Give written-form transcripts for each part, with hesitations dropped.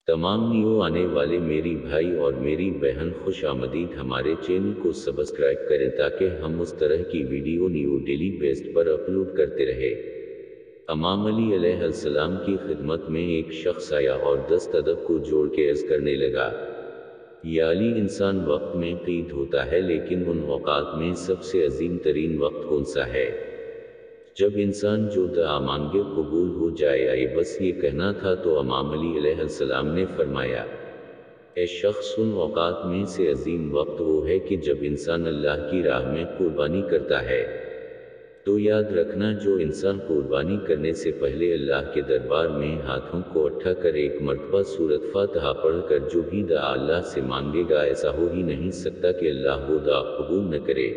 तमाम न्यू आने वाले मेरी भाई और मेरी बहन खुश आमदीद। हमारे चैनल को सब्सक्राइब करें ताकि हम उस तरह की वीडियो न्यू डेली बेस्ड पर अपलोड करते रहे। इमाम अली अलैहिस्सलाम की खिदमत में एक शख्स आया और दस्त अदब को जोड़ के अर्ज करने लगा, या अली, इंसान वक्त में क़ीद होता है, लेकिन उन औकात में सबसे अजीम तरीन वक्त कौन सा है जब इंसान जो दुआ मांगे कबूल हो जाए। आए बस ये कहना था तो इमाम अली अलैहिस्सलाम ने फरमाया, ए शख्स, उन औकात में से अजीम वक्त वो है कि जब इंसान अल्लाह की राह में कुर्बानी करता है। तो याद रखना, जो इंसान कुर्बानी करने से पहले अल्लाह के दरबार में हाथों को उठा कर एक मर्तबा सूरत फातिहा पढ़ कर जो भी दुआ अल्लाह से मांगेगा, ऐसा हो ही नहीं सकता कि अल्लाह वो दुआ कबूल न करे।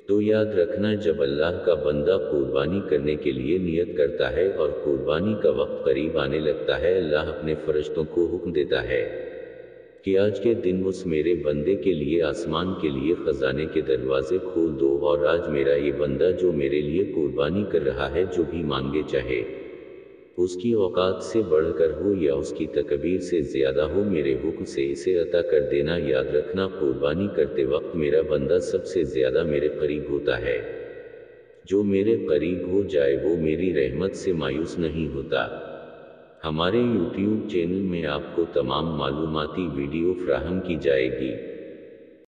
तो याद रखना, जब अल्लाह का बंदा कुर्बानी करने के लिए नियत करता है और कुर्बानी का वक्त करीब आने लगता है, अल्लाह अपने फरिश्तों को हुक्म देता है कि आज के दिन उस मेरे बंदे के लिए आसमान के लिए खजाने के दरवाजे खोल दो, और आज मेरा ये बंदा जो मेरे लिए कुर्बानी कर रहा है, जो भी मांगे चाहे, उसकी औकात से बढ़कर हो या उसकी तकबीर से ज़्यादा हो, मेरे हुक्म से इसे अता कर देना। याद रखना, कुर्बानी करते वक्त मेरा बंदा सबसे ज़्यादा मेरे करीब होता है। जो मेरे करीब हो जाए वो मेरी रहमत से मायूस नहीं होता। हमारे YouTube चैनल में आपको तमाम मालूमाती वीडियो फ्राहम की जाएगी।